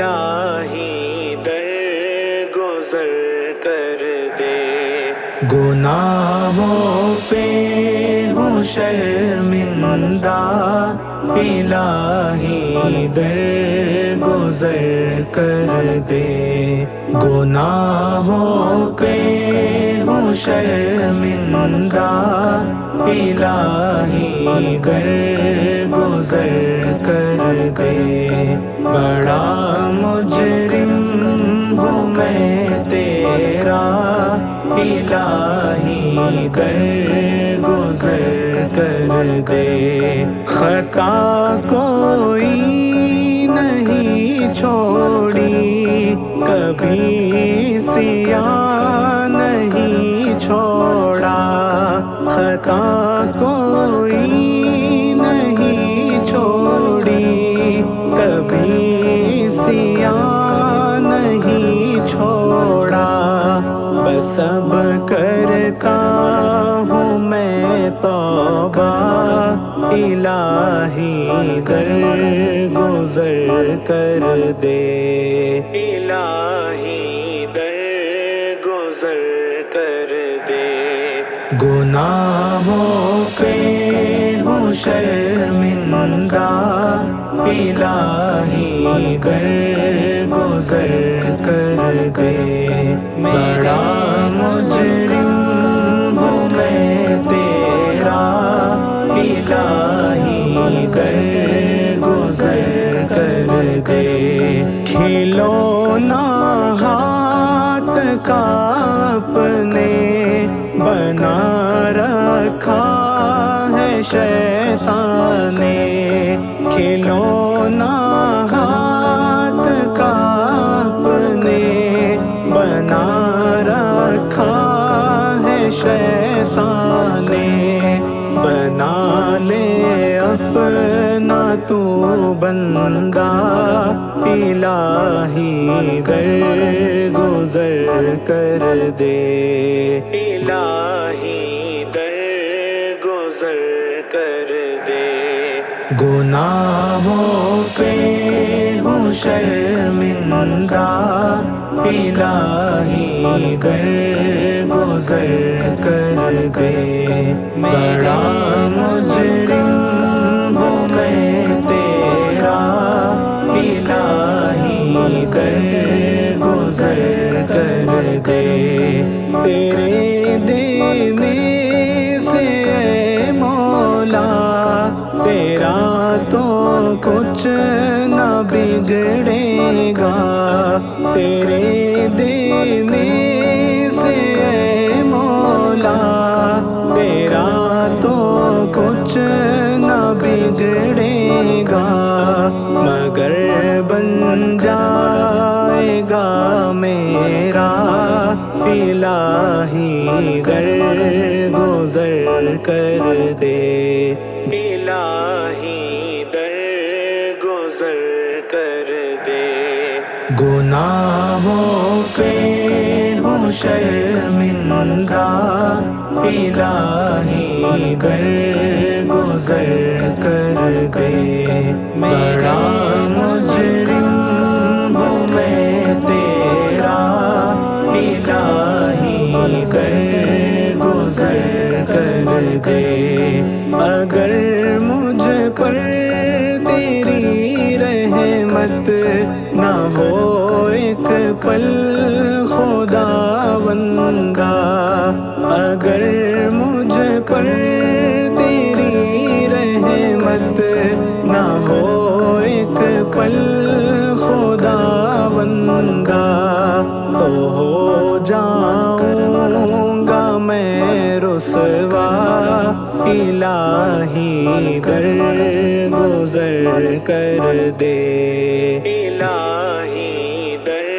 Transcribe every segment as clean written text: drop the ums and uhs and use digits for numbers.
الہی در گزر کر دے، گناہوں پہ ہوں شرمندہ، الہی در گزر کر دے، گناہوں پہ ہوں شرمندہ، الہی در گزر کر دے، بڑا مجرم ہوں میں تیرا، الہی در گزر کر دے، خطا کوئی نہیں چھوڑی، کبھی سیاہ نہیں چھوڑا، خطا کوئی نہیں چھوڑی، کبھی سیاہ نہیں چھوڑا، بس اب کرتا ہوں میں توبہ، الہی در گزر کر دے، الہی در گزر کر دے، گناہوں پہ ہوں شرمندہ، الہی در گزر کر دے، بڑا مجرم ہوں میں تیرا، الہی در گزر کر دے، کھلونا ہاتھ کا اپنے بنا رکھا ہے شیطان نے، کھلونا ہاتھ کا اپنے بنا رکھا ہے شیطان نے، بنا لے اپنا تو بندہ، الہی در گزر کر دے، الہی در گزر کر دے، گناہوں پہ ہوں شرمندہ، الہی در گزر کر دے، بڑا مجرم ہوں میں تیرا، الہی در گزر کر دے، تیرے دینے سے اے مولا تیرا تو کچھ نہ بگڑے گا، تیرے دینے سے اے مولا تیرا تو کچھ نہ بگڑے گا، مگر بن جائے گا میرا، الہی در گزر کر دے، الہی در گزر کر دے، گناہوں پہ ہوں شرمندہ، الہی در گزر کر دے، بڑا مجرم ہوں میں تیرا، الہی در گزر کر دے، اگر مجھ پر تیری رحمت نہ ہو ایک پل خدا بندہ، اگر مجھ پر تیری رحمت نہ ہو ایک پل خدا بندہ، تو ہو جاؤں گا میں رسوا، الہی در گزر کر دے، الہی در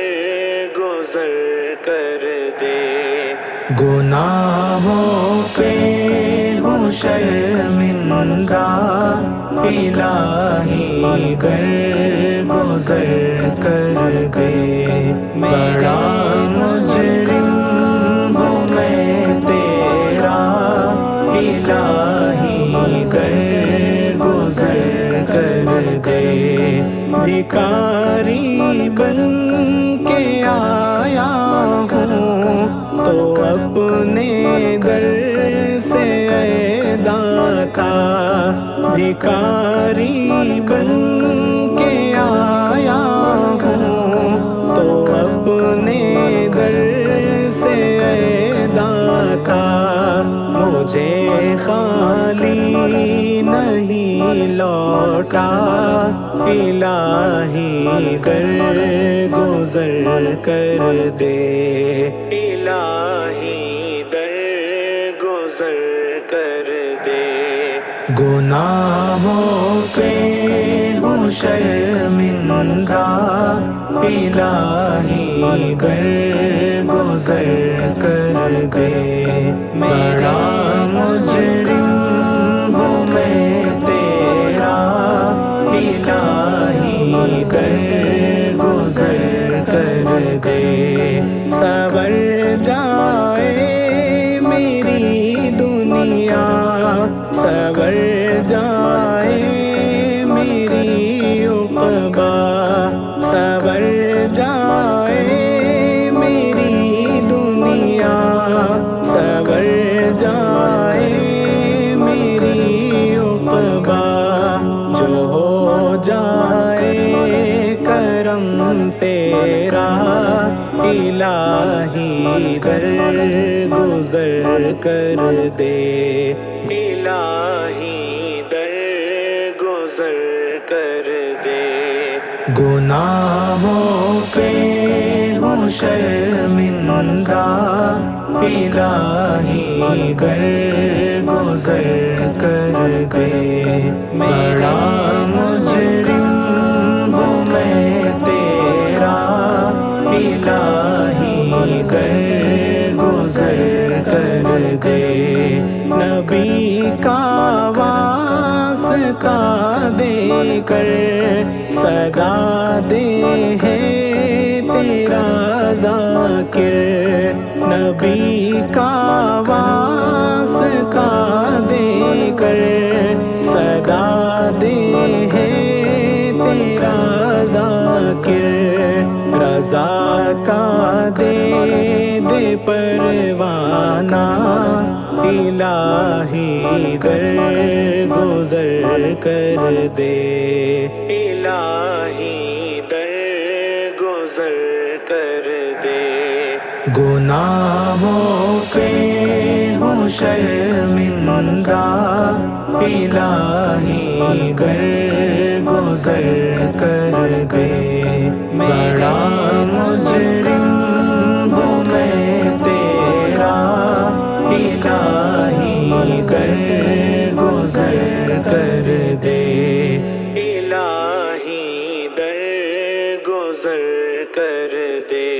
گزر کر دے، گناہوں پہ ہوں شرمندہ، الہی در گزر کر دے، بڑا مجرم ہوں میں تیرا، الہی در گزر کر دے، بھکاری بھکاری بن کے آیا ہوں تو اپنے در سے اے داتا مجھے خالی نہیں لوٹا، الہی در گزر کر دے، الہی در گزر کر دے۔ گناہوں پہ ہوں شرمندہ، الہی در گزر کر دے، بڑا مجرم ہوں میں تیرا، الہی در گزر کر دے۔ سنور جائے میری دنیا، سنور جائے میری عقبہ، سنور جائے میری دنیا، سنور جائے میری عقبہ، جو ہو جائے کرم تیرا، الہی در گزر کر دے، الہی در گزر کر دے۔ گناہوں پہ ہوں شرمندہ، الہی در گزر کر دے، بڑا مجرم ہوں میں تیرا، الہی در گزر کر دے۔ نبی کا واسطہ دے کر صدا دے ہے تیرا ذاکر، نبی کا واسطہ دے کر صدا دے ہے تیرا ذاکر، رضا کا دے دے پروانہ، الہی در گزر کر دے، الہی در گزر کر دے۔ گناہوں پہ ہوں شرمندہ، الہی در گزر کر دے، بڑا مجرم ہوں میں تیرا، الہی در گزر کر دے، الہی در گزر کر دے۔